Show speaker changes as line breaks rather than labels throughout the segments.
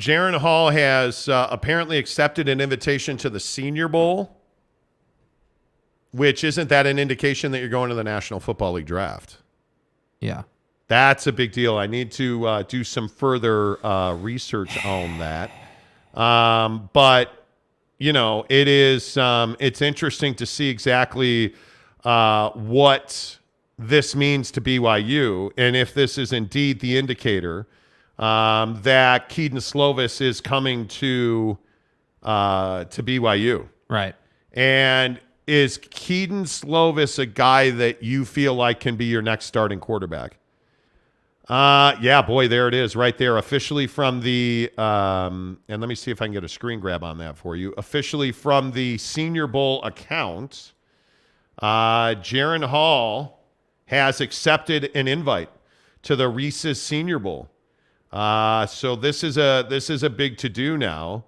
Jaren Hall has apparently accepted an invitation to the Senior Bowl, which isn't that an indication that you're going to the National Football League draft?
Yeah.
That's a big deal. I need to do some further research on that. But, you know, it's interesting to see exactly what this means to BYU and if this is indeed the indicator that Keaton Slovis is coming to BYU.
Right.
And is Keaton Slovis a guy that you feel like can be your next starting quarterback? Yeah, boy, there it is right there. Officially from the, and let me see if I can get a screen grab on that for you. Officially from the Senior Bowl account, Jaren Hall has accepted an invite to the Reese's Senior Bowl. So this is a big to-do now.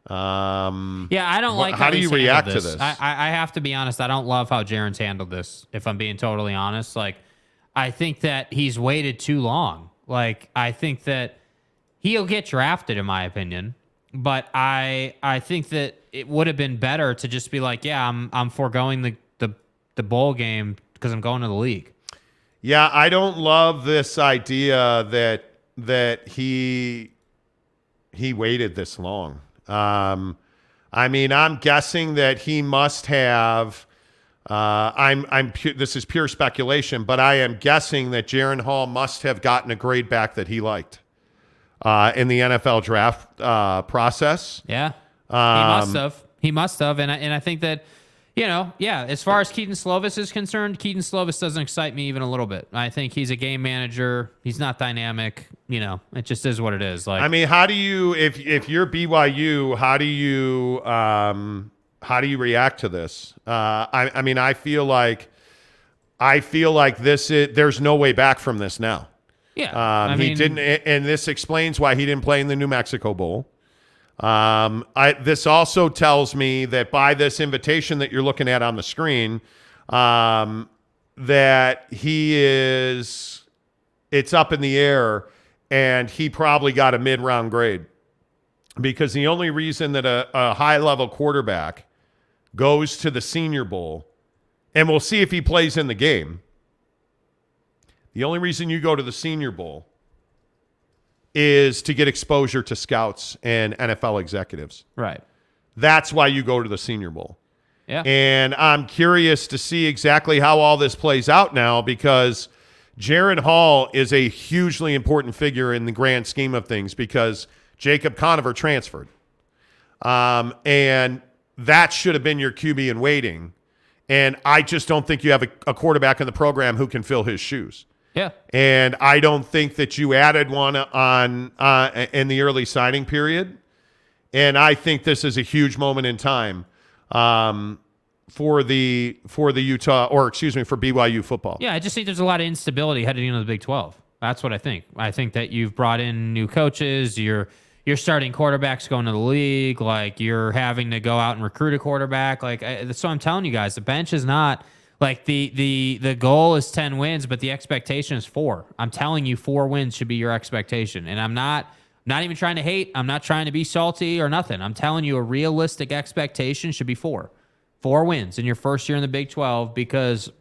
Yeah, I don't like
how do you react to this?
I have to be honest. I don't love how Jaren's handled this, if I'm being totally honest. Like, I think that he's waited too long. Like, I think that he'll get drafted, in my opinion. But I think that it would have been better to just be like, yeah, I'm foregoing the bowl game because I'm going to the league.
Yeah, I don't love this idea that he waited this long. I mean, I'm guessing that he must have. This is pure speculation, but I am guessing that Jaren Hall must have gotten a grade back that he liked in the NFL draft process.
Yeah, he must have, and I think that, you know, yeah. As far as Keaton Slovis is concerned, Keaton Slovis doesn't excite me even a little bit. I think he's a game manager. He's not dynamic. You know, it just is what it is. Like,
I mean, how do you, if you're BYU, how do you react to this? I mean, I feel like there's no way back from this now.
Yeah,
he didn't, and this explains why he didn't play in the New Mexico Bowl. This also tells me that by this invitation that you're looking at on the screen, that it's up in the air, and he probably got a mid-round grade, because the only reason that a high-level quarterback goes to the Senior Bowl, and we'll see if he plays in the game. The only reason you go to the Senior Bowl is to get exposure to scouts and NFL executives.
Right.
That's why you go to the Senior Bowl.
Yeah.
And I'm curious to see exactly how all this plays out now, because Jaren Hall is a hugely important figure in the grand scheme of things, because Jacob Conover transferred. And that should have been your QB in waiting. And I just don't think you have a quarterback in the program who can fill his shoes.
Yeah.
And I don't think that you added one on in the early signing period. And I think this is a huge moment in time for Utah, or excuse me, for BYU football.
Yeah, I just think there's a lot of instability heading into the Big 12. That's what I think. I think that you've brought in new coaches. You're starting quarterbacks going to the league. Like, you're having to go out and recruit a quarterback. Like, so I'm telling you guys, the bench is not. Like, the goal is 10 wins, but the expectation is 4. I'm telling you, 4 wins should be your expectation. And I'm not even trying to hate. I'm not trying to be salty or nothing. I'm telling you, a realistic expectation should be 4. 4 wins in your first year in the Big 12, because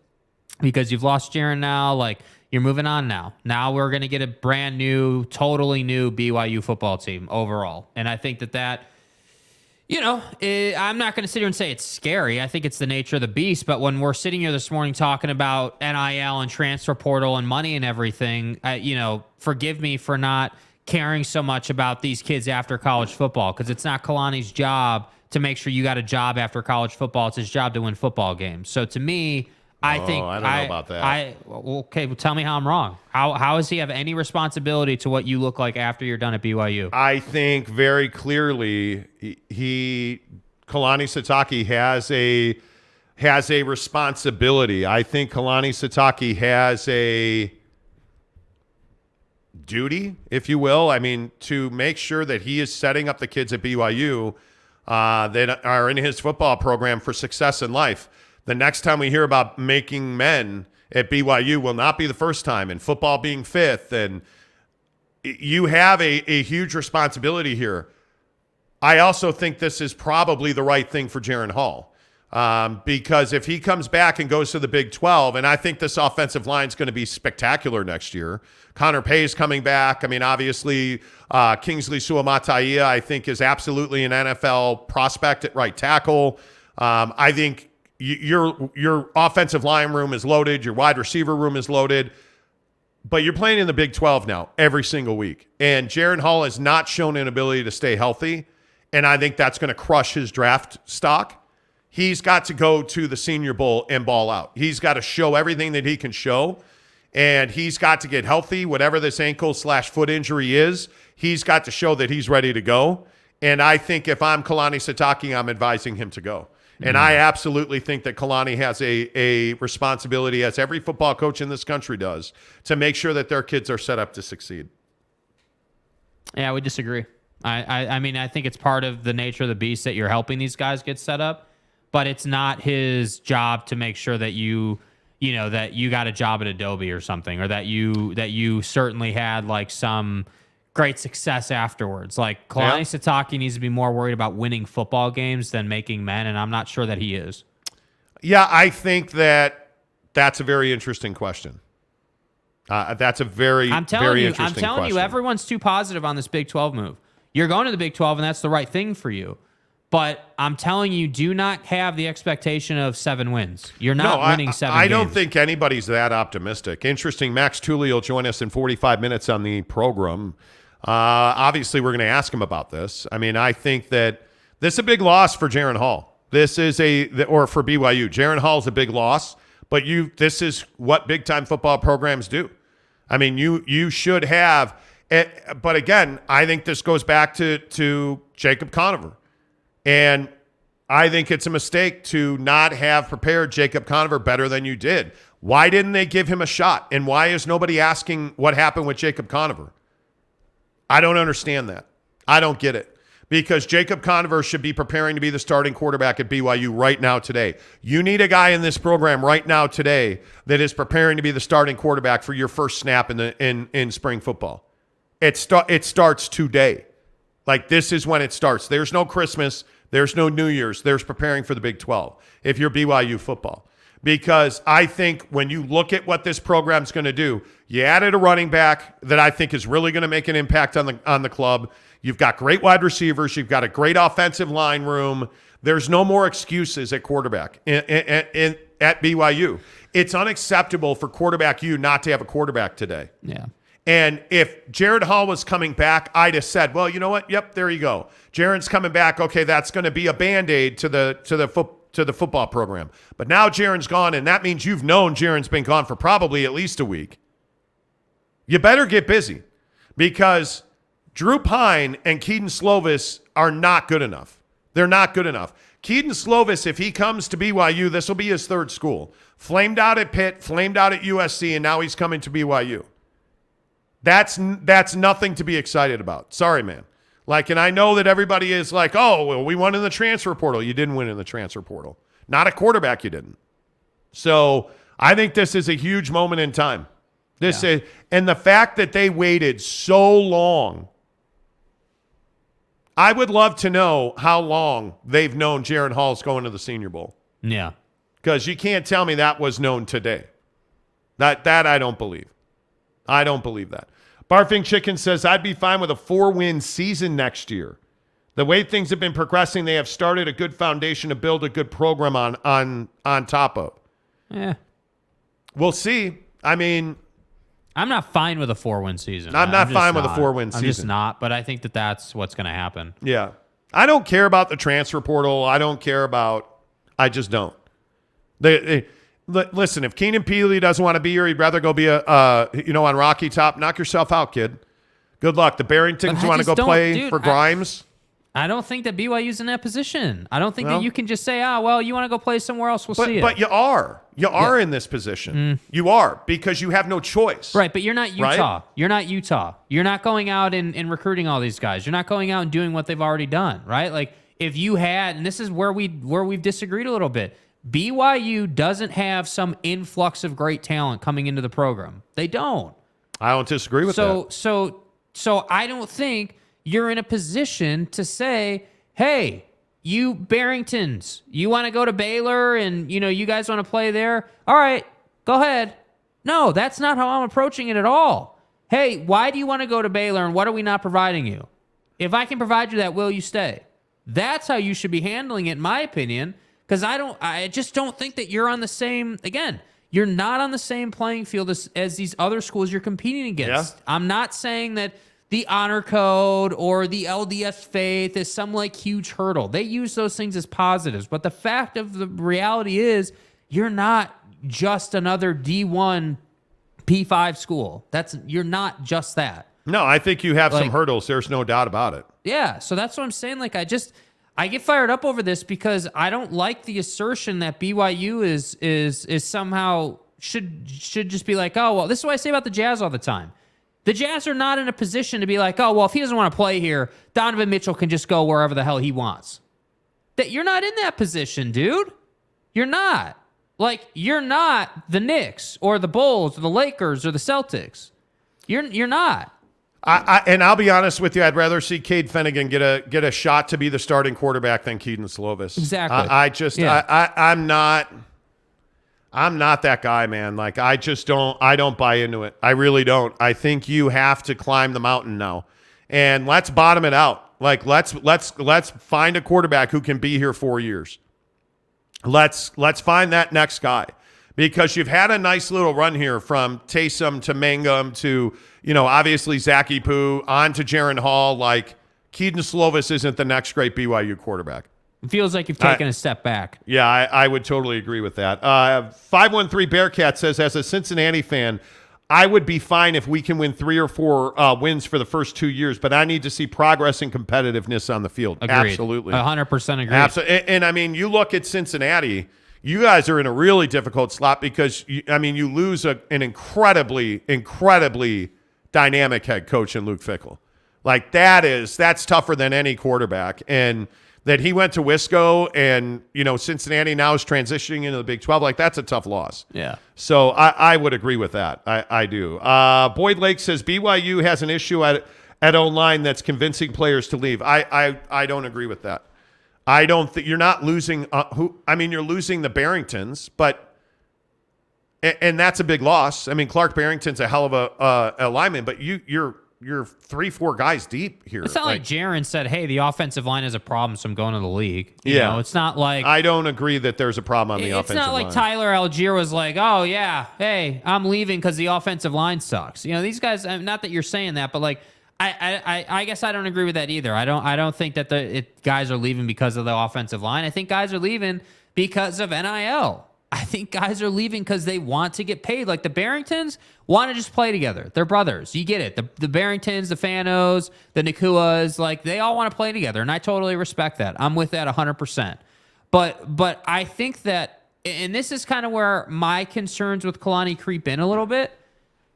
you've lost Jaren now. Like, you're moving on now. Now we're going to get a brand new, totally new BYU football team overall. And I think that you know, I'm not going to sit here and say it's scary. I think it's the nature of the beast. But when we're sitting here this morning talking about NIL and transfer portal and money and everything, you know, forgive me for not caring so much about these kids after college football, because it's not Kalani's job to make sure you got a job after college football. It's his job to win football games. So to me, I think
I don't know about that.
Okay, well, tell me how I'm wrong. How does he have any responsibility to what you look like after you're done at BYU?
I think very clearly Kalani Sitake has a responsibility. I think Kalani Sitake has a duty, if you will. I mean, to make sure that he is setting up the kids at BYU that are in his football program for success in life. The next time we hear about making men at BYU will not be the first time, and football being 5th, and you have a huge responsibility here. I also think this is probably the right thing for Jaren Hall. Because if he comes back and goes to the Big 12, and I think this offensive line is going to be spectacular next year. Connor Pay's coming back. I mean, obviously, Kingsley Suamataia, I think, is absolutely an NFL prospect at right tackle. I think your offensive line room is loaded. Your wide receiver room is loaded. But you're playing in the Big 12 now every single week. And Jaren Hall has not shown an ability to stay healthy. And I think that's going to crush his draft stock. He's got to go to the Senior Bowl and ball out. He's got to show everything that he can show. And he's got to get healthy. Whatever this ankle/foot injury is, he's got to show that he's ready to go. And I think if I'm Kalani Sitake, I'm advising him to go. And I absolutely think that Kalani has a responsibility, as every football coach in this country does, to make sure that their kids are set up to succeed.
Yeah, we disagree. I mean, I think it's part of the nature of the beast that you're helping these guys get set up, but it's not his job to make sure that you got a job at Adobe or something, or that you certainly had like some great success afterwards. Like Kalani Sitake needs to be more worried about winning football games than making men, and I'm not sure that he is.
Yeah, I think that's a very interesting question. That's a very interesting
I'm telling you, everyone's too positive on this Big 12 move. You're going to the Big 12, and that's the right thing for you. But I'm telling you, do not have the expectation of 7 wins. You're not winning 7 games.
I don't think anybody's that optimistic. Interesting. Max Tooley will join us in 45 minutes on the program. Obviously, we're going to ask him about this. I mean, I think that this is a big loss for Jaren Hall. This is or for BYU. Jaren Hall is a big loss, but this is what big-time football programs do. I mean, you should have – but again, I think this goes back to Jacob Conover. And I think it's a mistake to not have prepared Jacob Conover better than you did. Why didn't they give him a shot? And why is nobody asking what happened with Jacob Conover? I don't understand that. I don't get it. Because Jacob Conover should be preparing to be the starting quarterback at BYU right now today. You need a guy in this program right now today that is preparing to be the starting quarterback for your first snap in spring football. It starts today. Like, this is when it starts. There's no Christmas. There's no New Year's. There's preparing for the Big 12 if you're BYU football. Because I think when you look at what this program's going to do, you added a running back that I think is really going to make an impact on the club. You've got great wide receivers. You've got a great offensive line room. There's no more excuses at quarterback at BYU. It's unacceptable for quarterback U not to have a quarterback today.
Yeah.
And if Jaren Hall was coming back, I'd have said, well, you know what? Yep, there you go. Jaren's coming back. Okay, that's going to be a Band-Aid to the football program. But now Jaren's gone, and that means you've known Jaren's been gone for probably at least a week. You better get busy, because Drew Pine and Keaton Slovis are not good enough. They're not good enough. Keaton Slovis, if he comes to BYU, this will be his third school. Flamed out at Pitt, flamed out at USC, and now he's coming to BYU. That's nothing to be excited about. Sorry, man. Like, and I know that everybody is like, oh, well, we won in the transfer portal. You didn't win in the transfer portal. Not a quarterback, you didn't. So I think this is a huge moment in time. And the fact that they waited so long, I would love to know how long they've known Jaren Hall's going to the Senior Bowl.
Yeah.
Because you can't tell me that was known today. That I don't believe. I don't believe that. Barfing Chicken says, I'd be fine with a 4-win season next year. The way things have been progressing, they have started a good foundation to build a good program on top of.
Yeah.
We'll see. I mean,
I'm not fine with a 4-win season.
I'm not fine with a 4-win season.
I'm just not, but I think that's what's going to happen.
Yeah. I don't care about the transfer portal. I just don't. Listen, if Keenan Peely doesn't want to be here, he'd rather go be on Rocky Top. Knock yourself out, kid. Good luck. The Barringtons want to go play for Grimes.
I don't think that BYU's in that position. I don't think that you can just say, you want to go play somewhere else, we'll see it.
But you are. You are in this position. You are, because you have no choice.
Right, but you're not Utah.
Right?
You're not Utah. You're not going out and recruiting all these guys. You're not going out and doing what they've already done, right? Like, if you had, and this is where we've disagreed a little bit, BYU doesn't have some influx of great talent coming into the program. They don't.
I don't disagree with that.
So So I don't think you're in a position to say, hey, you Barringtons, you want to go to Baylor and, you guys want to play there? All right, go ahead. No, that's not how I'm approaching it at all. Hey, why do you want to go to Baylor and what are we not providing you? If I can provide you that, will you stay? That's how you should be handling it, in my opinion, because I just don't think that you're on the same, again, you're not on the same playing field as these other schools you're competing against. Yeah. I'm not saying that the honor code or the LDS faith is some huge hurdle. They use those things as positives. But the fact of the reality is you're not just another D1 P5 school. You're not just that.
No, I think you have some hurdles. There's no doubt about it.
Yeah, so that's what I'm saying. I get fired up over this because I don't like the assertion that BYU is somehow should just be like, oh, well, this is what I say about the Jazz all the time. The Jazz are not in a position to be like, oh, well, if he doesn't want to play here, Donovan Mitchell can just go wherever the hell he wants. That you're not in that position, dude. You're not. You're not the Knicks or the Bulls or the Lakers or the Celtics. You're not.
And I'll be honest with you, I'd rather see Cade Finnegan get a shot to be the starting quarterback than Keaton Slovis.
Exactly.
I'm not that guy, man. I don't buy into it. I really don't. I think you have to climb the mountain now. And let's bottom it out. Let's find a quarterback who can be here 4 years. Let's find that next guy. Because you've had a nice little run here from Taysom to Mangum to, obviously Zachy Poo on to Jaren Hall. Keaton Slovis isn't the next great BYU quarterback.
It feels like you've taken a step back.
Yeah, I would totally agree with that. 513 Bearcat says, as a Cincinnati fan, I would be fine if we can win 3 or 4 wins for the first 2 years, but I need to see progress and competitiveness on the field.
Agreed.
Absolutely.
100% agree.
Absolutely. And you look at Cincinnati, you guys are in a really difficult slot because, you lose an incredibly, incredibly dynamic head coach in Luke Fickell. That's tougher than any quarterback. And that he went to Wisco and, Cincinnati now is transitioning into the Big 12. That's a tough loss.
Yeah.
So I would agree with that. I do. Boyd Lake says BYU has an issue at O-line that's convincing players to leave. I don't agree with that. I don't think you're not losing you're losing the Barringtons, and that's a big loss. Clark Barrington's a hell of a lineman, but you're 3-4 guys deep here.
It's not like Jaren said, hey, the offensive line is a problem, so I'm going to the league. You know, it's not like
I don't agree that there's a problem on the offensive line.
It's not like Tyler Algier was like, oh yeah, hey, I'm leaving because the offensive line sucks. These guys, not that you're saying that, but I guess I don't agree with that either. I don't think that guys are leaving because of the offensive line. I think guys are leaving because of NIL. I think guys are leaving because they want to get paid. The Barringtons want to just play together. They're brothers. You get it. The Barringtons, the Fanos, the Nakuas, they all want to play together, and I totally respect that. I'm with that 100%. But I think that, and this is kind of where my concerns with Kalani creep in a little bit.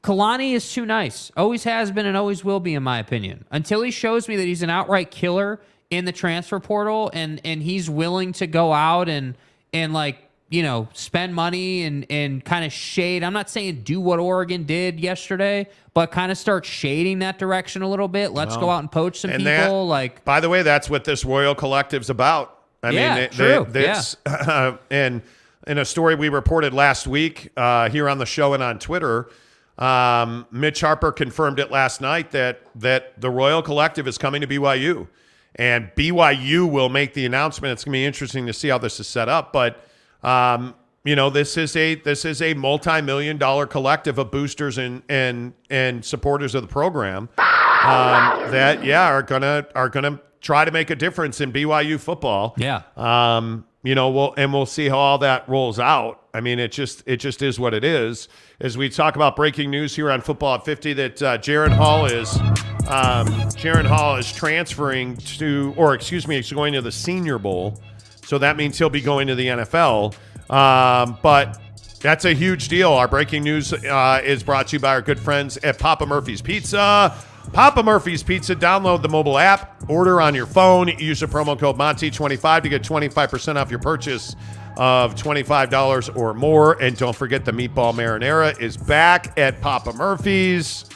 Kalani is too nice. Always has been and always will be, in my opinion. Until he shows me that he's an outright killer in the transfer portal and he's willing to go out and spend money and kind of shade. I'm not saying do what Oregon did yesterday, but kind of start shading that direction a little bit. Let's go out and poach some people.
By the way, that's what this Royal Collective's about.
True.
And in a story we reported last week here on the show and on Twitter, Mitch Harper confirmed it last night that the Royal Collective is coming to BYU, and BYU will make the announcement. It's going to be interesting to see how this is set up, but this is a multi-million-dollar collective of boosters and supporters of the program that are gonna try to make a difference in BYU football.
Yeah.
We'll see how all that rolls out. It just is what it is. As we talk about breaking news here on Football at 50, that Jaren Hall is transferring he's going to the Senior Bowl. So that means he'll be going to the NFL. But that's a huge deal. Our breaking news is brought to you by our good friends at Papa Murphy's Pizza. Papa Murphy's Pizza. Download the mobile app. Order on your phone. Use the promo code Monty25 to get 25% off your purchase of $25 or more. And don't forget the meatball marinara is back at Papa Murphy's.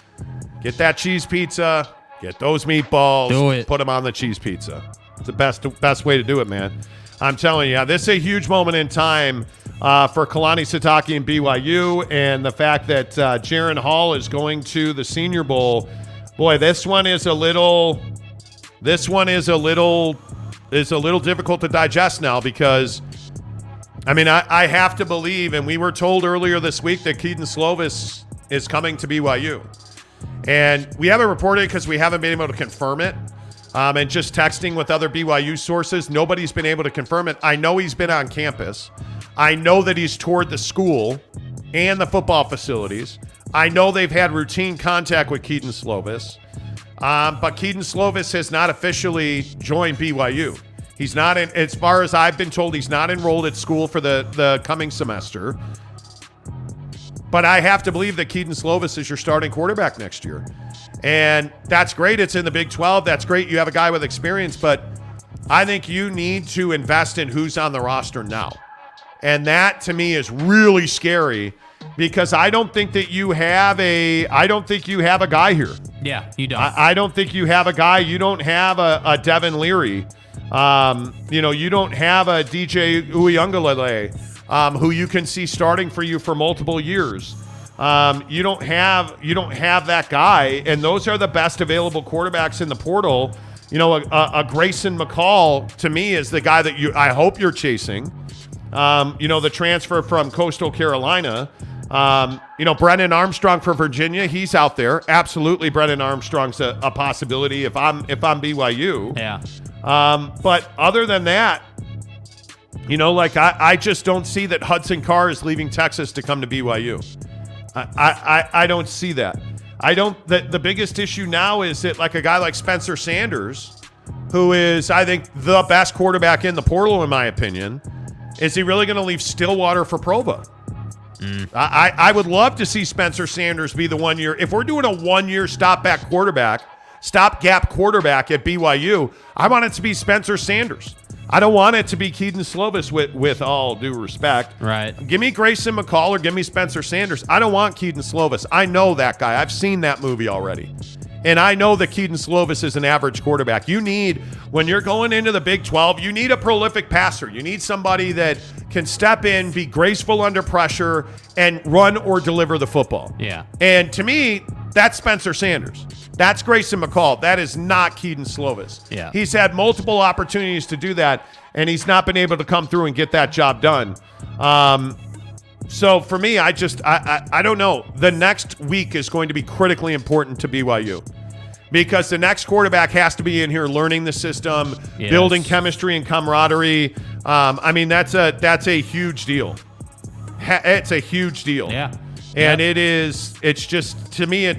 Get that cheese pizza. Get those meatballs.
Do it.
Put them on the cheese pizza. It's the best way to do it, man. I'm telling you, this is a huge moment in time for Kalani Sitake and BYU, and the fact that Jaren Hall is going to the Senior Bowl. Boy, this one is a little difficult to digest now because, I mean, I have to believe, and we were told earlier this week that Keaton Slovis is coming to BYU. And we haven't reported it because we haven't been able to confirm it. And just texting with other BYU sources, nobody's been able to confirm it. I know he's been on campus. I know that he's toured the school and the football facilities. I know they've had routine contact with Keaton Slovis. But Keaton Slovis has not officially joined BYU. He's not, as far as I've been told, he's not enrolled at school for the coming semester. But I have to believe that Keaton Slovis is your starting quarterback next year. And that's great. It's in the Big 12. That's great. You have a guy with experience. But I think you need to invest in who's on the roster now. And that, to me, is really scary because I don't think you have a guy here.
Yeah, you don't.
I don't think you have a guy. You don't have a Devin Leary. You don't have a DJ Uyunglele. Who you can see starting for you for multiple years. You don't have that guy, and those are the best available quarterbacks in the portal. A Grayson McCall to me is the guy that I hope you're chasing. The transfer from Coastal Carolina. Brennan Armstrong for Virginia, he's out there. Absolutely, Brennan Armstrong's a possibility if I'm BYU.
Yeah.
But other than that, I just don't see that Hudson Carr is leaving Texas to come to BYU. I don't see that. The biggest issue now is that like a guy like Spencer Sanders, who is, I think, the best quarterback in the portal, in my opinion, is he really going to leave Stillwater for Provo? I would love to see Spencer Sanders be the 1 year. If we're doing a 1 year stopgap quarterback at BYU, I want it to be Spencer Sanders. I don't want it to be Keaton Slovis with all due respect.
Right.
Give me Grayson McCall or give me Spencer Sanders. I don't want Keaton Slovis. I know that guy. I've seen that movie already. And I know that Keaton Slovis is an average quarterback. When you're going into the Big 12, you need a prolific passer. You need somebody that can step in, be graceful under pressure, and run or deliver the football.
Yeah.
And to me, that's Spencer Sanders. That's Grayson McCall. That is not Keaton Slovis.
Yeah.
He's had multiple opportunities to do that, and he's not been able to come through and get that job done. So for me, I don't know. The next week is going to be critically important to BYU because the next quarterback has to be in here learning the system, building chemistry and camaraderie. That's a huge deal. It's a huge deal.
Yeah.
And it's just, to me,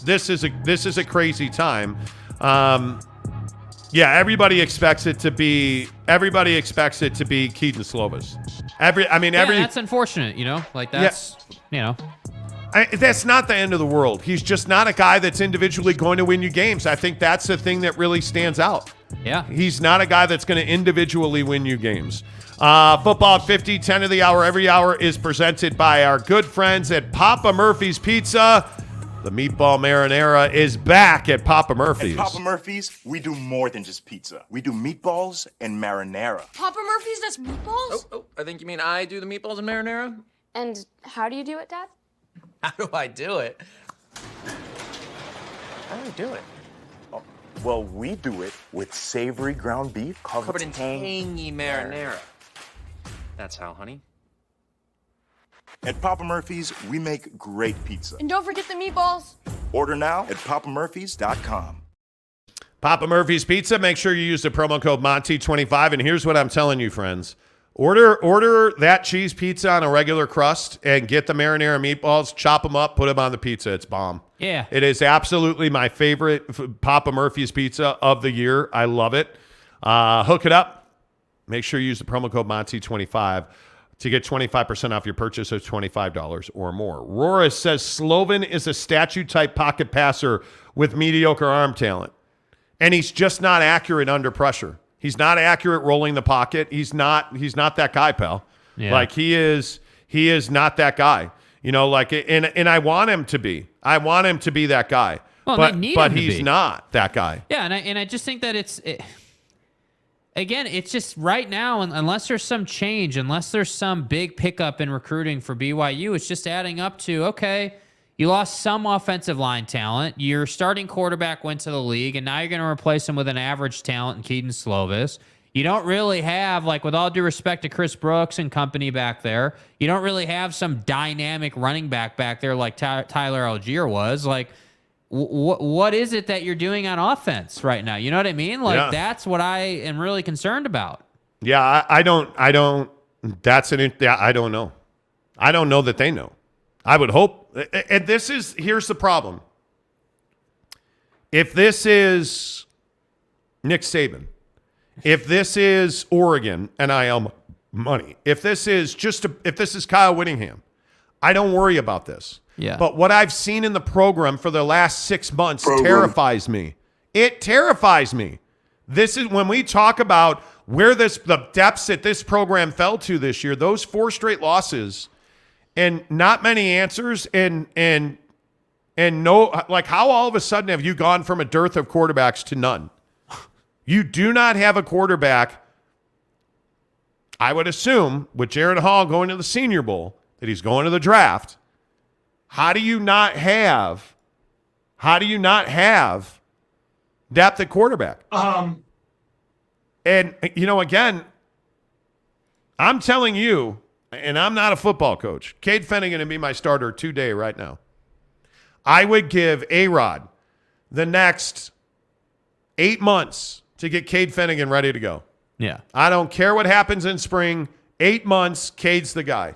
this is a crazy time. Everybody expects it to be Keaton Slovis.
That's unfortunate,
that's not the end of the world. He's just not a guy that's individually going to win you games. I think that's the thing that really stands out.
Yeah.
He's not a guy that's going to individually win you games. Football at 50, 10 of the hour, every hour is presented by our good friends at Papa Murphy's Pizza. The meatball marinara is back at Papa Murphy's.
At Papa Murphy's, we do more than just pizza. We do meatballs and marinara.
Papa Murphy's does meatballs?
Oh, I think you mean I do the meatballs and marinara?
And how do you do it, Dad?
How do I do it? How do I do it?
Oh, well, we do it with savory ground beef
Covered in tangy marinara. That's how, honey.
At Papa Murphy's, we make great pizza.
And don't forget the meatballs.
Order now at papamurphys.com.
Papa Murphy's Pizza. Make sure you use the promo code Monty25. And here's what I'm telling you, friends. Order that cheese pizza on a regular crust and get the marinara meatballs, chop them up, put them on the pizza. It's bomb.
Yeah.
It is absolutely my favorite Papa Murphy's pizza of the year. I love it. Hook it up. Make sure you use the promo code Monty25 to get 25% off your purchase of $25 or more. Roris says Slovin is a statue-type pocket passer with mediocre arm talent, and he's just not accurate under pressure. He's not accurate rolling the pocket. He's not that guy, pal.
Yeah.
Like he is not that guy. And I want him to be. I want him to be that guy.
Well, they need
but
him to
he's
be.
not that guy.
Yeah, and I just think that again, it's just right now, unless there's some change, unless there's some big pickup in recruiting for BYU, it's just adding up to, okay, you lost some offensive line talent. Your starting quarterback went to the league, and now you're going to replace him with an average talent in Keaton Slovis. You don't really have, like, with all due respect to Chris Brooks and company back there, you don't really have some dynamic running back there like Tyler Algier was. Like, what is it that you're doing on offense right now? You know what I mean? Like, that's what I am really concerned about.
Yeah, I don't. I don't know. I don't know that they know. I would hope. And here's the problem. If this is Nick Saban, if this is Oregon NIL money, if this is Kyle Whittingham, I don't worry about this.
Yeah.
But what I've seen in the program for the last 6 months terrifies me. It terrifies me. This is when we talk about where the depths that this program fell to this year, those 4 straight losses and not many answers and no, like, how all of a sudden have you gone from a dearth of quarterbacks to none? You do not have a quarterback, I would assume, with Jaren Hall going to the Senior Bowl, that he's going to the draft. How do you not have depth at quarterback? And, again, I'm telling you, and I'm not a football coach, Cade Fennigan to be my starter today right now. I would give A-Rod the next 8 months to get Cade Fennigan ready to go.
Yeah.
I don't care what happens in spring. 8 months, Cade's the guy.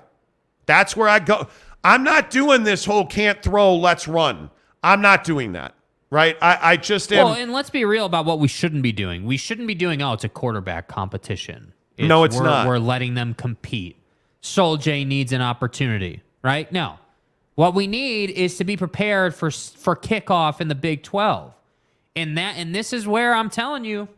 That's where I go. I'm not doing this whole can't throw, let's run. I'm not doing that, right? I just am.
Well, and let's be real about what we shouldn't be doing. We shouldn't be doing, it's a quarterback competition.
No, it's not.
We're letting them compete. Sol J needs an opportunity, right? No. What we need is to be prepared for kickoff in the Big 12. And this is where I'm telling you,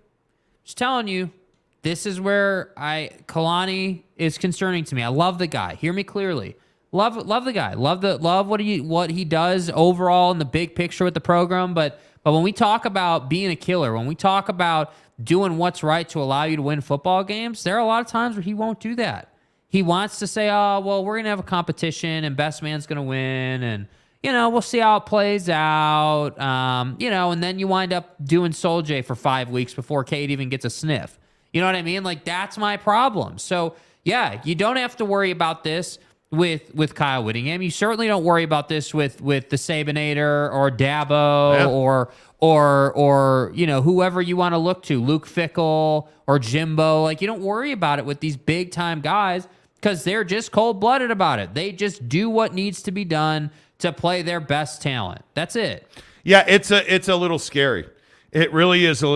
this is where Kalani is concerning to me. I love the guy. Hear me clearly. Love the guy. Love what he does overall in the big picture with the program. But when we talk about being a killer, when we talk about doing what's right to allow you to win football games, there are a lot of times where he won't do that. He wants to say, oh, well, we're going to have a competition and best man's going to win. And, we'll see how it plays out. And then you wind up doing Sol J for 5 weeks before Cade even gets a sniff. You know what I mean? Like, that's my problem. So, yeah, you don't have to worry about this with Kyle Whittingham. You certainly don't worry about this with the Sabinator or Dabo or whoever you want to look to, Luke Fickle or Jimbo. Like, you don't worry about it with these big time guys because they're just cold blooded about it. They just do what needs to be done to play their best talent. That's it.
Yeah, it's a little scary. It really is a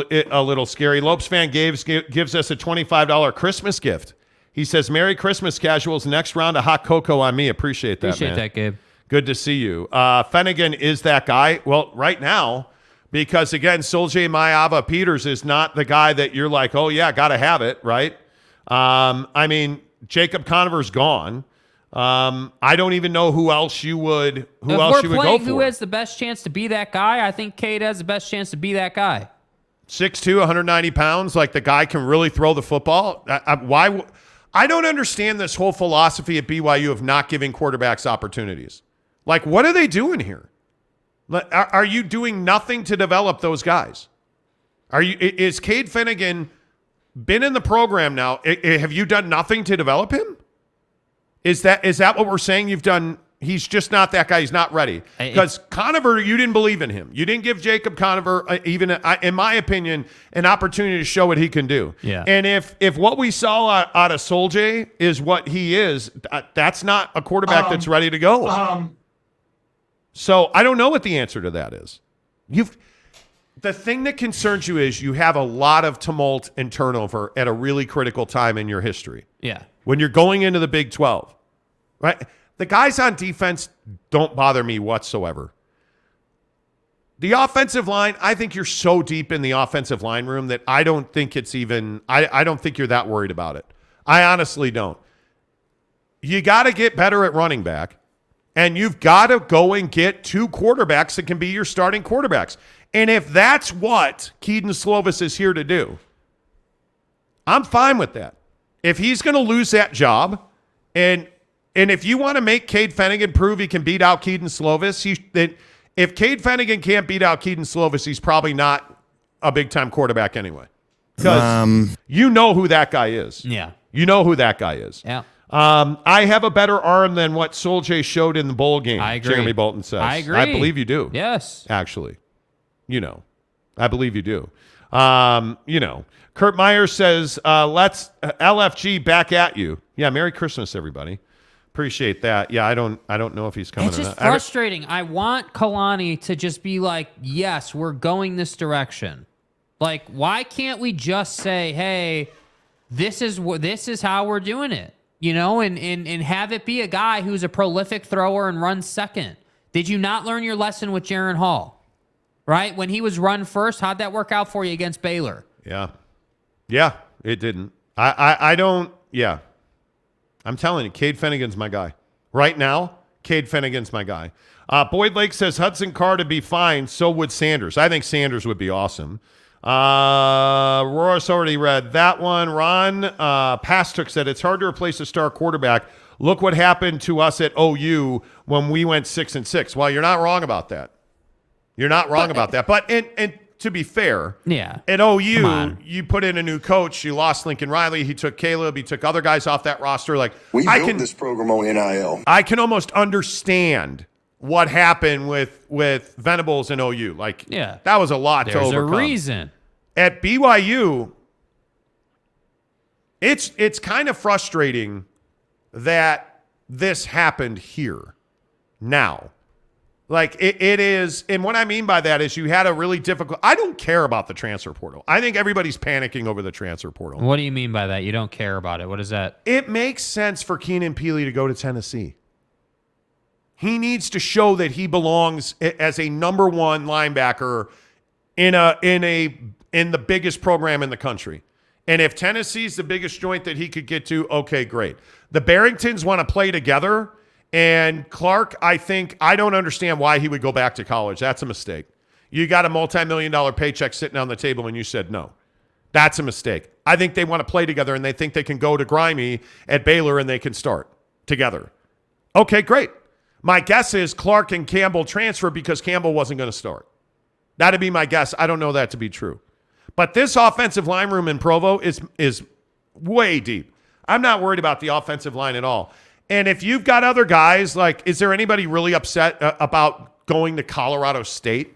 little scary. Lopes fan gives us a $25 Christmas gift. He says, Merry Christmas, casuals. Next round of hot cocoa on me. Appreciate that,
Appreciate that, Gabe.
Good to see you. Fennigan is that guy. Well, right now, because, again, Solje Mayava Peters is not the guy that you're like, oh, yeah, got to have it, right? Jacob Conover's gone. I don't even know who else you would go for.
Who has the best chance to be that guy? I think Cade has the best chance to be that guy.
6'2", 190 pounds, like the guy can really throw the football. Why? I don't understand this whole philosophy at BYU of not giving quarterbacks opportunities. Like, what are they doing here? Are you doing nothing to develop those guys? Is Cade Fennigan been in the program now? Have you done nothing to develop him? Is that what we're saying you've done? He's just not that guy. He's not ready. Because Conover, you didn't believe in him. You didn't give Jacob Conover, even in my opinion, an opportunity to show what he can do.
Yeah.
And if what we saw out of Solje is what he is, that's not a quarterback that's ready to go. So I don't know what the answer to that is. The thing that concerns you is you have a lot of tumult and turnover at a really critical time in your history.
Yeah.
When you're going into the Big 12, right? The guys on defense don't bother me whatsoever. The offensive line, I think you're so deep in the offensive line room that I don't think it's even, I don't think you're that worried about it. I honestly don't. You got to get better at running back. And you've got to go and get 2 quarterbacks that can be your starting quarterbacks. And if that's what Keaton Slovis is here to do, I'm fine with that. If he's going to lose that job, and if you want to make Cade Fennigan prove he can beat out Keaton Slovis, if Cade Fennigan can't beat out Keaton Slovis, he's probably not a big-time quarterback anyway. Because you know who that guy is.
Yeah.
You know who that guy is.
Yeah.
I have a better arm than what Soljay showed in the bowl game,
I agree.
Jeremy Bolton says.
I agree.
I believe you do.
Yes.
Actually. I believe you do. Kurt Meyer says, let's LFG back at you. Yeah, Merry Christmas, everybody. Appreciate that. Yeah, I don't know if he's coming
It's
or
just
not.
frustrating. I want Kalani to just be like, yes, we're going this direction. Like, why can't we just say, hey, this is how we're doing it, and have it be a guy who's a prolific thrower and runs second? Did you not learn your lesson with Jaren Hall? Right? When he was run first, how'd that work out for you against Baylor?
Yeah. Yeah, it didn't. I don't, yeah. I'm telling you, Cade Fennigan's my guy. Right now, Cade Fennigan's my guy. Boyd Lake says Hudson Card would be fine, so would Sanders. I think Sanders would be awesome. Roris already read that one. Ron Pastook said it's hard to replace a star quarterback. Look what happened to us at OU when we went 6-6. Well, you're not wrong about that. You're not wrong about that. But and to be fair,
yeah,
at OU, you put in a new coach. You lost Lincoln Riley. He took Caleb. He took other guys off that roster. Like
we built this program on NIL.
I can almost understand what happened with Venables and OU. Like,
yeah,
that was a lot to overcome.
There's a reason.
At BYU, it's kind of frustrating that this happened here now. Like, it is, and what I mean by that is you had a really difficult, I don't care about the transfer portal. I think everybody's panicking over the transfer portal.
What do you mean by that? You don't care about it. What is that?
It makes sense for Keenan Peely to go to Tennessee. He needs to show that he belongs as a number 1 linebacker in the biggest program in the country. And if Tennessee's the biggest joint that he could get to, okay, great. The Barringtons want to play together. And Clark, I don't understand why he would go back to college. That's a mistake. You got a multi-million-dollar paycheck sitting on the table and you said no. That's a mistake. I think they want to play together and they think they can go to Grimy at Baylor and they can start together. Okay, great. My guess is Clark and Campbell transfer because Campbell wasn't going to start. That'd be my guess. I don't know that to be true. But this offensive line room in Provo is way deep. I'm not worried about the offensive line at all. And if you've got other guys, like, is there anybody really upset about going to Colorado State?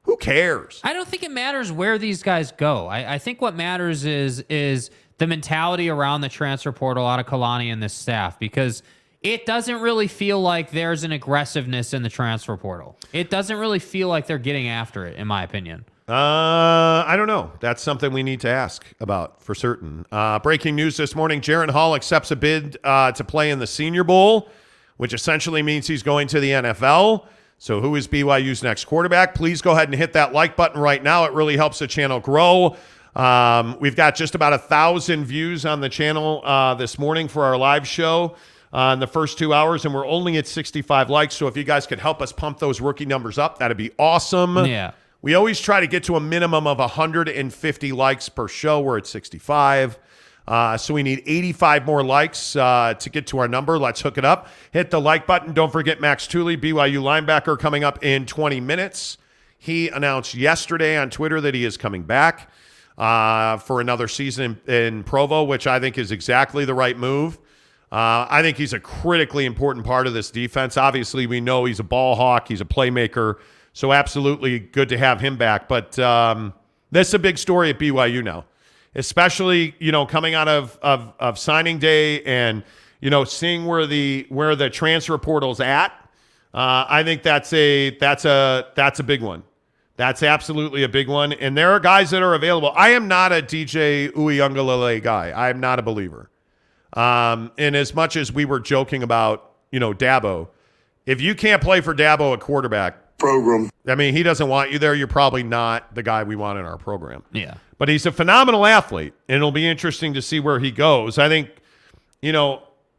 Who cares?
I don't think it matters where these guys go. I think what matters is the mentality around the transfer portal out of Kalani and this staff, because it doesn't really feel like there's an aggressiveness in the transfer portal. It doesn't really feel like they're getting after it, in my opinion.
I don't know. That's something we need to ask about for certain. Breaking news this morning, Jaren Hall accepts a bid to play in the Senior Bowl, which essentially means he's going to the NFL. So who is BYU's next quarterback? Please go ahead and hit that like button right now. It really helps the channel grow. We've got just about 1,000 views on the channel this morning for our live show in the first 2 hours, and we're only at 65 likes. So if you guys could help us pump those rookie numbers up, that'd be awesome.
Yeah.
We always try to get to a minimum of 150 likes per show. We're at 65. So we need 85 more likes to get to our number. Let's hook it up. Hit the like button. Don't forget Max Tooley, BYU linebacker, coming up in 20 minutes. He announced yesterday on Twitter that he is coming back for another season in Provo, which I think is exactly the right move. I think he's a critically important part of this defense. Obviously, we know he's a ball hawk. He's a playmaker. So absolutely good to have him back. But this is a big story at BYU now, especially, coming out of signing day and, seeing where the transfer portal's at. I think that's a big one. That's absolutely a big one. And there are guys that are available. I am not a DJ Uiagalelei guy. I am not a believer. And as much as we were joking about, Dabo, if you can't play for Dabo at quarterback,
program.
I mean, he doesn't want you there. You're probably not the guy we want in our program.
Yeah. But
he's a phenomenal athlete, and it'll be interesting to see where he goes. I think,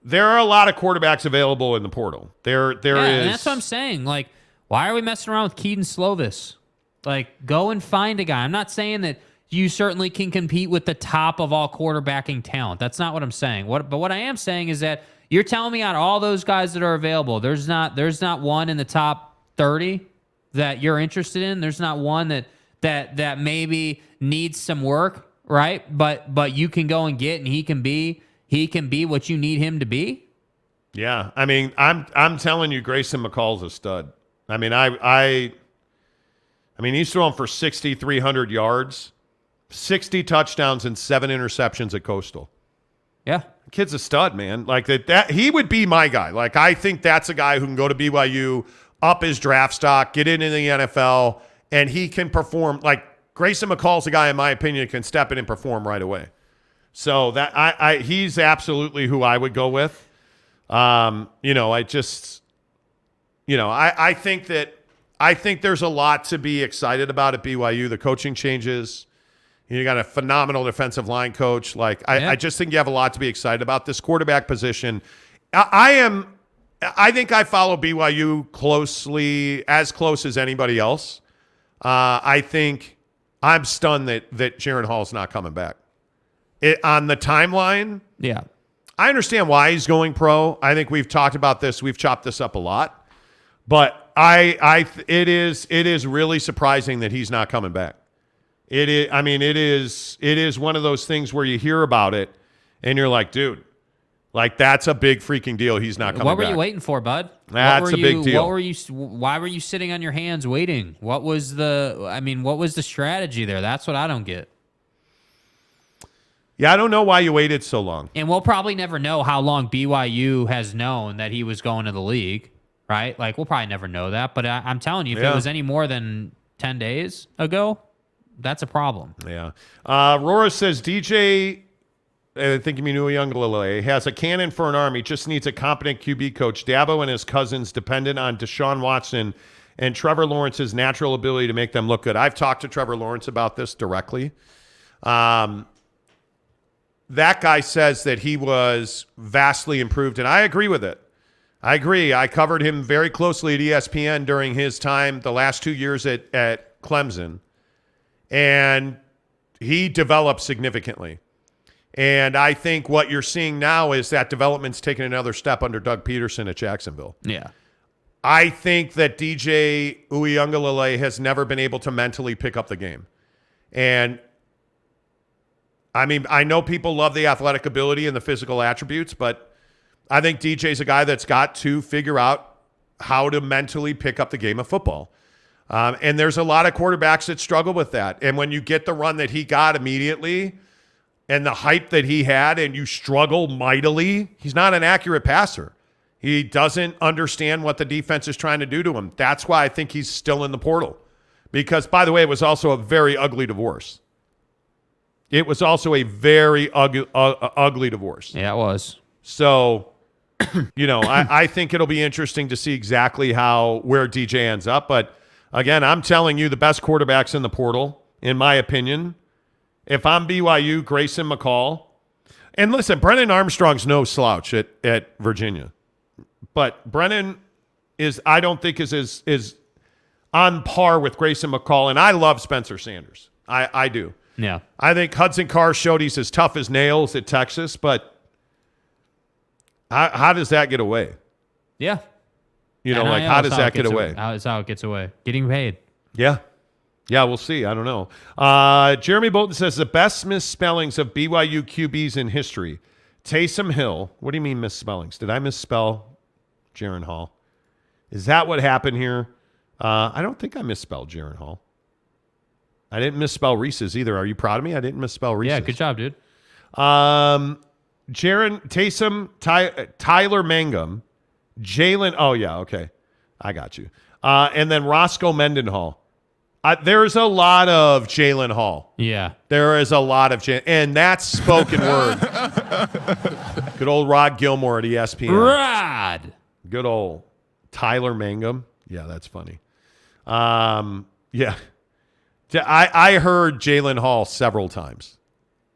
there are a lot of quarterbacks available in the portal. There is.
And that's what I'm saying. Like, why are we messing around with Keaton Slovis? Like, go and find a guy. I'm not saying that you certainly can compete with the top of all quarterbacking talent. That's not what I'm saying. But what I am saying is that you're telling me out of all those guys that are available, there's not one in the top 30 that you're interested in. There's not one that maybe needs some work, right? But you can go and get, and he can be what you need him to be.
Yeah, I mean, I'm telling you, Grayson McCall's a stud. I mean, I mean, he's throwing for 6,300 yards, 60 touchdowns, and 7 interceptions at Coastal.
Yeah,
the kid's a stud, man. Like that he would be my guy. Like, I think that's a guy who can go to BYU, up his draft stock, get into the NFL, and he can perform. Like, Grayson McCall's a guy, in my opinion, who can step in and perform right away. So that he's absolutely who I would go with. I think there's a lot to be excited about at BYU. The coaching changes. You got a phenomenal defensive line coach. Like, I just think you have a lot to be excited about. This quarterback position, I think I follow BYU closely, as close as anybody else. I think I'm stunned that Jaren Hall is not coming back. On the timeline,
yeah,
I understand why he's going pro. I think we've talked about this. We've chopped this up a lot, but it is really surprising that he's not coming back. It is. I mean, it is one of those things where you hear about it and you're like, dude, like, that's a big freaking deal. He's not coming back.
What were you waiting for, bud?
That's a big deal.
Why were you sitting on your hands waiting? What was the strategy there? That's what I don't get.
Yeah, I don't know why you waited so long.
And we'll probably never know how long BYU has known that he was going to the league, right? Like, we'll probably never know that. But I'm telling you, if it was any more than 10 days ago, that's a problem.
Yeah. Rora says, DJ, I think you mean Uyunglele, has a cannon for an arm. He just needs a competent QB coach. Dabo and his cousins dependent on Deshaun Watson and Trevor Lawrence's natural ability to make them look good. I've talked to Trevor Lawrence about this directly. That guy says that he was vastly improved, and I agree with it. I agree. I covered him very closely at ESPN during his time, the last 2 years at Clemson, and he developed significantly. And I think what you're seeing now is that development's taken another step under Doug Peterson at Jacksonville.
Yeah.
I think that DJ Uyunglele has never been able to mentally pick up the game. And I mean, I know people love the athletic ability and the physical attributes, but I think DJ's a guy that's got to figure out how to mentally pick up the game of football. And there's a lot of quarterbacks that struggle with that. And when you get the run that he got immediately and the hype that he had and you struggle mightily, he's not an accurate passer. He doesn't understand what the defense is trying to do to him. That's why I think he's still in the portal. Because, by the way, it was also a very ugly divorce. It was also a very ugly divorce.
Yeah, it was.
So, I think it'll be interesting to see exactly where DJ ends up. But, again, I'm telling you, the best quarterbacks in the portal, in my opinion. If I'm BYU, Grayson McCall. And listen, Brennan Armstrong's no slouch at Virginia. But Brennan I don't think is on par with Grayson McCall. And I love Spencer Sanders. I do.
Yeah.
I think Hudson Carr showed he's as tough as nails at Texas, but how does that get away?
Yeah.
How does that get away?
That's how it gets away. Getting paid.
Yeah. Yeah, we'll see. I don't know. Jeremy Bolton says the best misspellings of BYU QBs in history. Taysom Hill. What do you mean misspellings? Did I misspell Jaren Hall? Is that what happened here? I don't think I misspelled Jaren Hall. I didn't misspell Reese's either. Are you proud of me? I didn't misspell Reese's.
Yeah, good job, dude.
Taysom, Tyler Mangum, Jalen. Oh, yeah, okay. I got you. And then Roscoe Mendenhall. There's a lot of Jalen Hall.
Yeah.
There is a lot of Jalen. And that's spoken word. Good old Rod Gilmore at ESPN.
Rod.
Good old Tyler Mangum. Yeah, that's funny. Yeah. I heard Jalen Hall several times.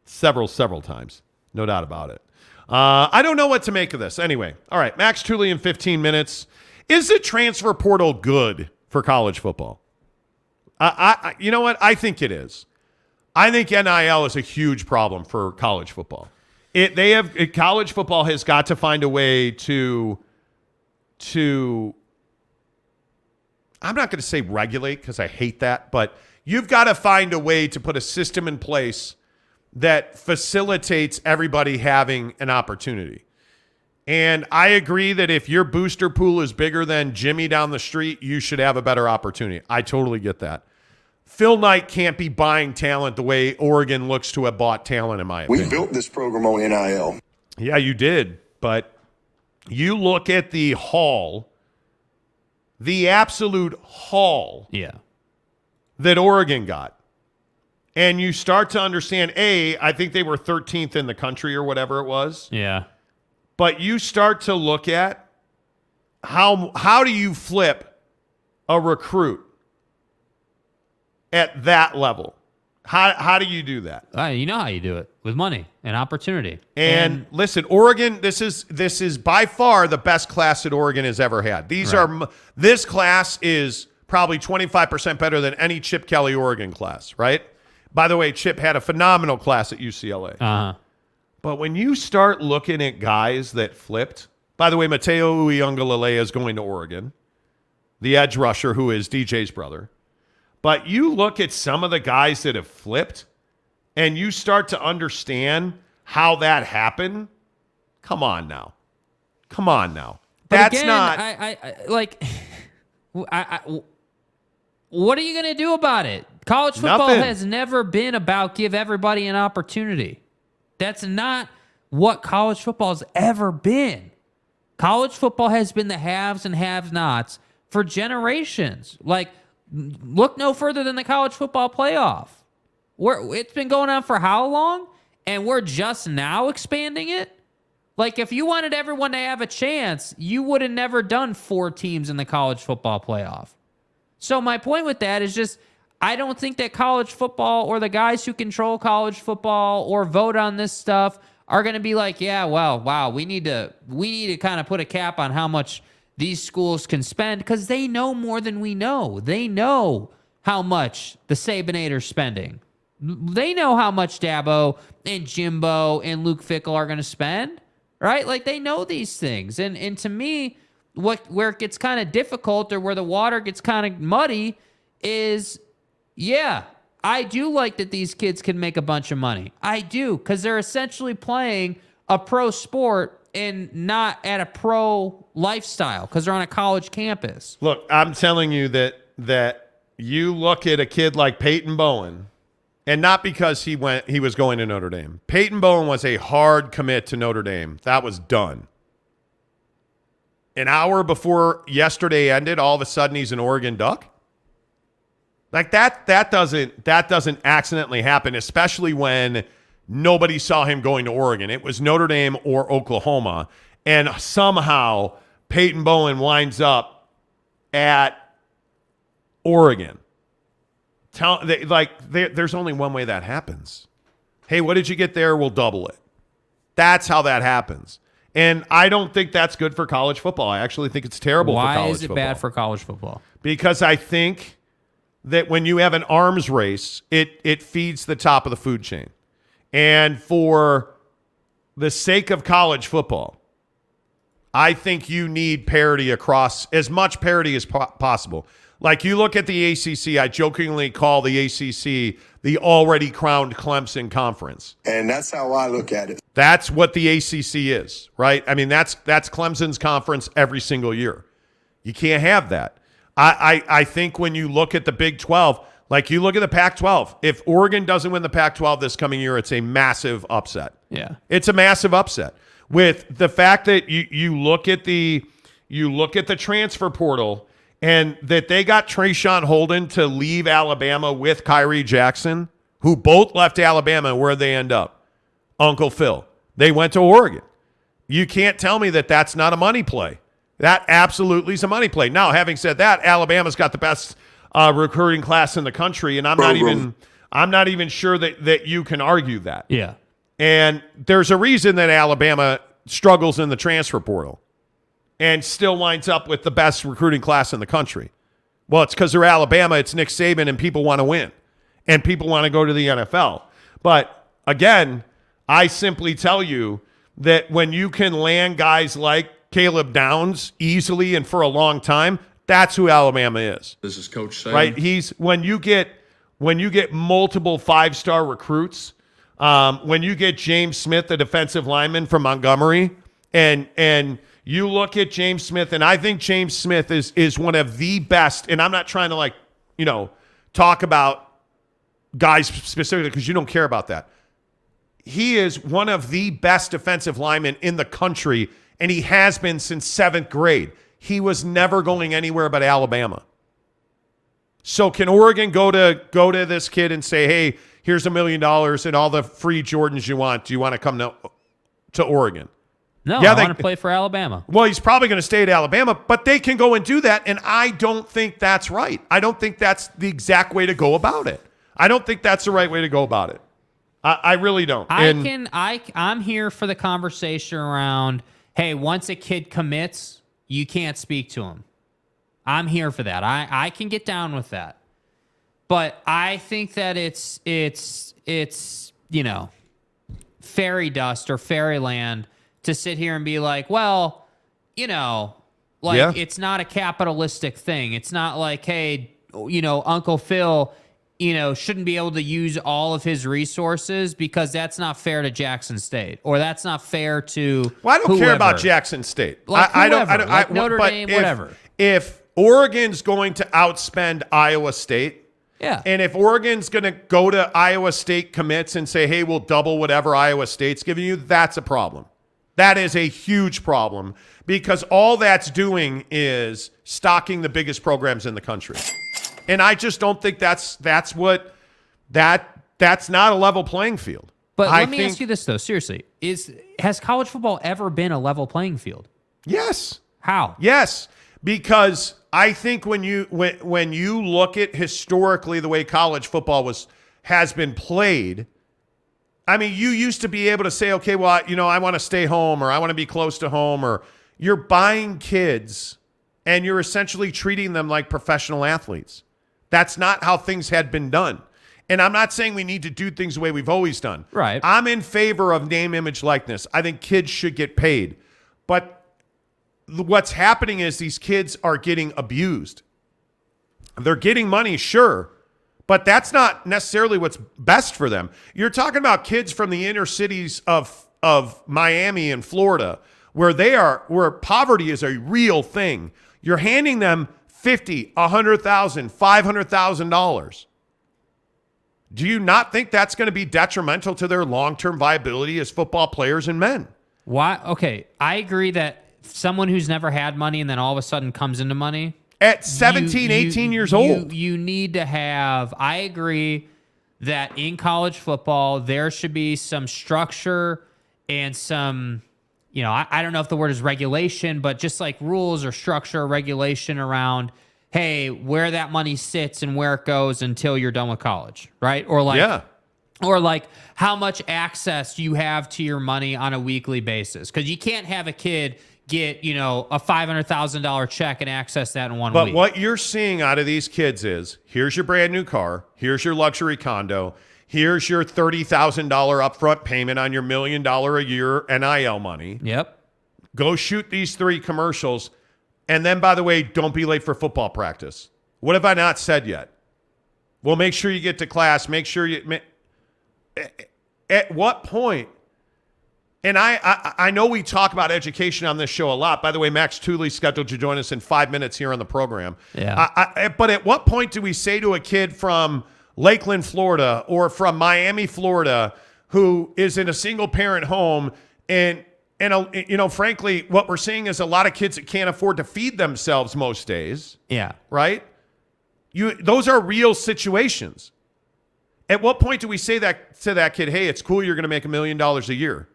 Several times. No doubt about it. I don't know what to make of this. Anyway, all right, Max Tooley in 15 minutes. Is the transfer portal good for college football? You know what? I think it is. I think NIL is a huge problem for college football. College football has got to find a way to I'm not going to say regulate because I hate that, but you've got to find a way to put a system in place that facilitates everybody having an opportunity. And I agree that if your booster pool is bigger than Jimmy down the street, you should have a better opportunity. I totally get that. Phil Knight can't be buying talent the way Oregon looks to have bought talent, in my opinion.
We built this program on NIL.
Yeah, you did. But you look at the haul, the absolute haul that Oregon got, and you start to understand, I think they were 13th in the country or whatever it was.
Yeah.
But you start to look at how do you flip a recruit at that level? How do you do that?
You know how you do it, with money and opportunity.
And listen, Oregon, this is by far the best class that Oregon has ever had. This class is probably 25% better than any Chip Kelly Oregon class, right? By the way, Chip had a phenomenal class at UCLA.
Uh-huh.
But when you start looking at guys that flipped, by the way, Mateo Uiagalelei is going to Oregon, the edge rusher who is DJ's brother. But you look at some of the guys that have flipped, and you start to understand how that happened. Come on now.
But
That's
again,
not.
What are you going to do about it? College football
Nothing.
has never been about give everybody an opportunity. That's not what college football has ever been. College football has been the haves and have-nots for generations. Like, look no further than the college football playoff. It's been going on for how long? And we're just now expanding it? Like, if you wanted everyone to have a chance, you would have never done 4 teams in the college football playoff. So my point with that is just, I don't think that college football or the guys who control college football or vote on this stuff are going to be like, we need to kind of put a cap on how much these schools can spend, because they know more than we know. They know how much the Sabinator's spending. They know how much Dabo and Jimbo and Luke Fickle are going to spend, right? Like, they know these things. And to me, where it gets kind of difficult, or where the water gets kind of muddy, is, I do like that these kids can make a bunch of money. I do, because they're essentially playing a pro sport and not at a pro lifestyle, because they're on a college campus.
Look, I'm telling you that you look at a kid like Peyton Bowen, and not because he was going to Notre Dame. Peyton Bowen was a hard commit to Notre Dame. That was done. An hour before yesterday ended, all of a sudden he's an Oregon Duck. Like, that doesn't accidentally happen, especially when nobody saw him going to Oregon. It was Notre Dame or Oklahoma, and somehow Peyton Bowen winds up at Oregon. There's only one way that happens. Hey, what did you get there? We'll double it. That's how that happens. And I don't think that's good for college football. I actually think it's terrible for college football.
Why is it bad for college football?
Because I think that when you have an arms race, it feeds the top of the food chain. And for the sake of college football, I think you need parity across, as much parity as possible. Like, you look at the ACC, I jokingly call the ACC the already crowned Clemson Conference.
And that's how I look at it.
That's what the ACC is, right? I mean, that's Clemson's conference every single year. You can't have that. I think when you look at the Big 12, like, you look at the Pac-12, if Oregon doesn't win the Pac-12 this coming year, it's a massive upset.
Yeah.
It's a massive upset. With the fact that you look at the transfer portal, and that they got Trayshawn Holden to leave Alabama with Kyrie Jackson, who both left Alabama. Where'd they end up? Uncle Phil. They went to Oregon. You can't tell me that that's not a money play. That absolutely is a money play. Now, having said that, Alabama's got the best recruiting class in the country, and I'm not even sure that you can argue that.
Yeah.
And there's a reason that Alabama struggles in the transfer portal and still winds up with the best recruiting class in the country. Well, it's because they're Alabama, it's Nick Saban, and people want to win. And people want to go to the NFL. But again, I simply tell you that when you can land guys like Caleb Downs easily and for a long time, that's who Alabama is.
This is Coach Saban.
Right? When you get multiple 5-star recruits, when you get James Smith, the defensive lineman from Montgomery, and you look at James Smith, and I think James Smith is one of the best, and I'm not trying to talk about guys specifically because you don't care about that. He is one of the best defensive linemen in the country, and he has been since 7th grade. He was never going anywhere but Alabama. So can Oregon go to this kid and say, hey, here's $1 million and all the free Jordans you want. Do you want to come to Oregon?
No,
Yeah,
I want to play for Alabama.
Well, he's probably going to stay at Alabama, but they can go and do that, and I don't think that's right. I don't think that's the exact way to go about it. I don't think that's the right way to go about it. I really don't.
I'm here for the conversation around, hey, once a kid commits, you can't speak to him. I'm here for that. I can get down with that. But I think that it's fairy dust or fairyland to sit here and be like, well, it's not a capitalistic thing. It's not like, hey, Uncle Phil, shouldn't be able to use all of his resources because that's not fair to Jackson State, or that's not fair to.
Well, I don't
whoever.
care about Jackson State.
Like
I
whoever,
don't.
Notre Dame, whatever.
If Oregon's going to outspend Iowa State,
Yeah.
and if Oregon's going to go to Iowa State commits and say, hey, we'll double whatever Iowa State's giving you, that's a problem. That is a huge problem because all that's doing is stocking the biggest programs in the country. And I just don't think that's not a level playing field.
But let me ask you this, though. Seriously, has college football ever been a level playing field?
Yes.
How?
Yes, because I think when you look at historically the way college football has been played, I mean, you used to be able to say, okay, well, I want to stay home, or I want to be close to home, or you're buying kids and you're essentially treating them like professional athletes. That's not how things had been done. And I'm not saying we need to do things the way we've always done.
Right.
I'm in favor of name, image, likeness. I think kids should get paid. But what's happening is these kids are getting abused. They're getting money, sure, but that's not necessarily what's best for them. You're talking about kids from the inner cities of Miami and Florida, where poverty is a real thing. You're handing them $50,000, $100,000, $500,000. Do you not think that's going to be detrimental to their long-term viability as football players and men?
Why? Okay, I agree that someone who's never had money and then all of a sudden comes into money
at 17, 18 years old.
You need to have, I agree that in college football, there should be some structure and some, I don't know if the word is regulation, but just like rules or structure or regulation around, hey, where that money sits and where it goes until you're done with college, right? Or like how much access you have to your money on a weekly basis. Because you can't have a kid get, a $500,000 check and access that in one week.
But what you're seeing out of these kids is, here's your brand new car, here's your luxury condo, here's your $30,000 upfront payment on your $1 million a year NIL money.
Yep.
Go shoot these 3 commercials. And then, by the way, don't be late for football practice. What have I not said yet? Well, make sure you get to class. Make sure you... At what point... And I know we talk about education on this show a lot. By the way, Max Tooley's scheduled to join us in 5 minutes here on the program.
Yeah.
But at what point do we say to a kid from Lakeland, Florida, or from Miami, Florida, who is in a single-parent home, and frankly, what we're seeing is a lot of kids that can't afford to feed themselves most days.
Yeah.
Right? Those are real situations. At what point do we say that to that kid, hey, it's cool, you're going to make $1 million a year,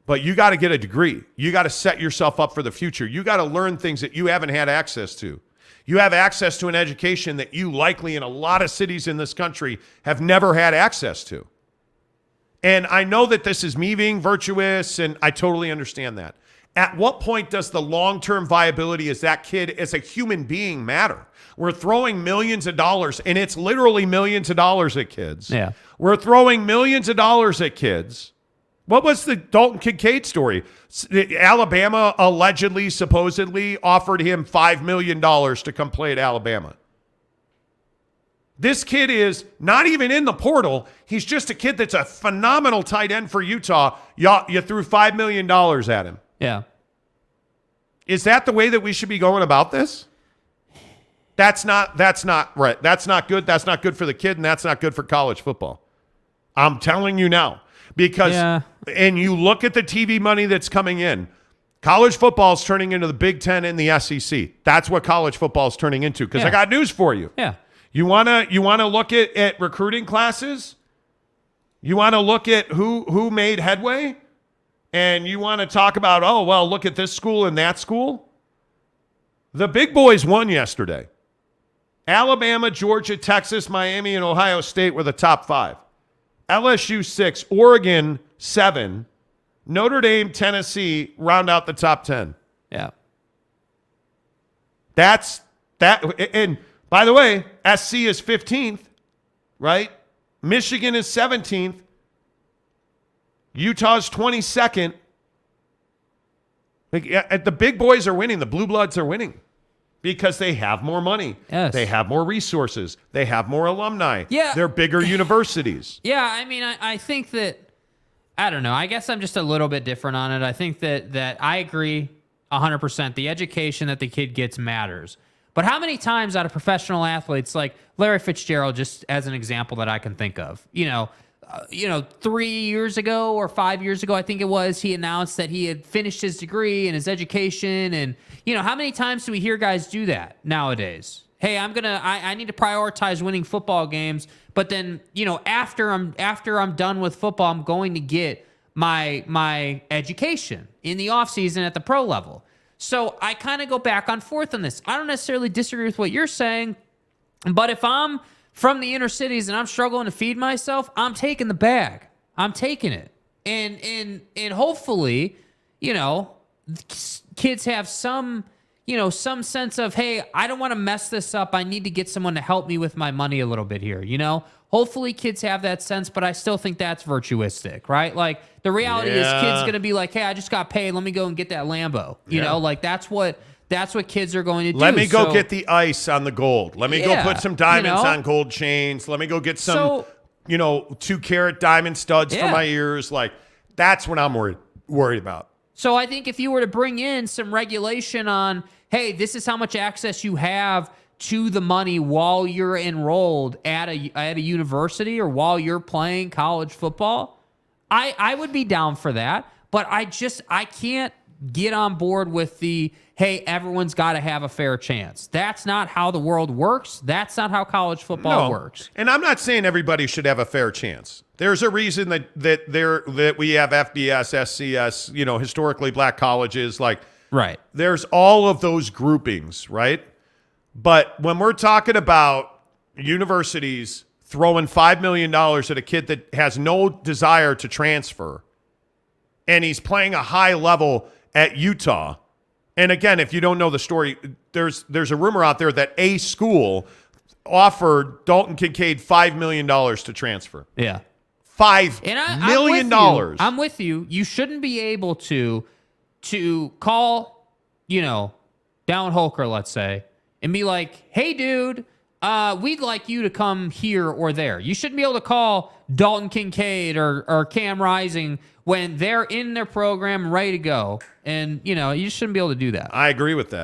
but you got to get a degree. You got to set yourself up for the future. You got to learn things that you haven't had access to. You have access to an education that you likely in a lot of cities in this country have never had access to. And I know that this is me being virtuous, and I totally understand that. At what point does the long-term viability as that kid as a human being matter? We're throwing millions of dollars, and it's literally millions of dollars at kids.
Yeah.
We're throwing millions of dollars at kids. What was the Dalton Kincaid story? Alabama allegedly, supposedly offered him $5 million to come play at Alabama. This kid is not even in the portal. He's just a kid that's a phenomenal tight end for Utah. You threw $5 million at him.
Yeah.
Is that the way that we should be going about this? That's not right. That's not good. That's not good for the kid, and that's not good for college football. I'm telling you now. Because, and you look at the TV money that's coming in, college football is turning into the Big Ten and the SEC. That's what college football is turning into. Because I got news for you.
Yeah.
You wanna look at recruiting classes? You want to look at who made headway? And you want to talk about, oh, well, look at this school and that school? The big boys won yesterday. Alabama, Georgia, Texas, Miami, and Ohio State were the top 5. LSU 6, Oregon 7, Notre Dame, Tennessee round out the top 10.
Yeah.
That's that. And by the way, SC is 15th, right? Michigan is 17th. Utah's 22nd. The big boys are winning. The blue bloods are winning because they have more money.
Yes.
They have more resources. They have more alumni.
Yeah.
They're bigger universities.
Yeah, I mean, I think that, I don't know. I guess I'm just a little bit different on it. I think that I agree 100%. The education that the kid gets matters. But how many times out of professional athletes, like Larry Fitzgerald, just as an example that I can think of, 3 years ago or 5 years ago, I think it was, he announced that he had finished his degree and his education. And, how many times do we hear guys do that nowadays? Hey, I need to prioritize winning football games. But then, after I'm done with football, I'm going to get my education in the offseason at the pro level. So I kind of go back and forth on this. I don't necessarily disagree with what you're saying, but if I'm from the inner cities and I'm struggling to feed myself, I'm taking the bag. I'm taking it. And hopefully, kids have some sense of, hey, I don't want to mess this up. I need to get someone to help me with my money a little bit here, Hopefully kids have that sense, but I still think that's virtuistic, right? Like the reality is kids going to be like, hey, I just got paid. Let me go and get that Lambo. Like that's what kids are going to do.
Let me go get the ice on the gold. Let me go put some diamonds on gold chains. Let me go get some, 2-carat diamond studs for my ears. Like that's what I'm worried about.
So I think if you were to bring in some regulation on, hey, this is how much access you have to the money while you're enrolled at a university or while you're playing college football, I would be down for that. But I can't get on board with the, hey, everyone's got to have a fair chance. That's not how the world works. That's not how college football works.
And I'm not saying everybody should have a fair chance. There's a reason that we have FBS, SCS, historically black colleges. Like,
right.
There's all of those groupings, right? But when we're talking about universities throwing $5 million at a kid that has no desire to transfer, and he's playing a high level at Utah, and again, if you don't know the story, there's a rumor out there that a school offered Dalton Kincaid $5 million to transfer.
Yeah.
$5 million.
I'm with you. You shouldn't be able to call, Dallin Holker, let's say, and be like, hey, dude, we'd like you to come here or there. You shouldn't be able to call Dalton Kincaid or Cam Rising when they're in their program ready to go. And, you shouldn't be able to do that.
I agree with that.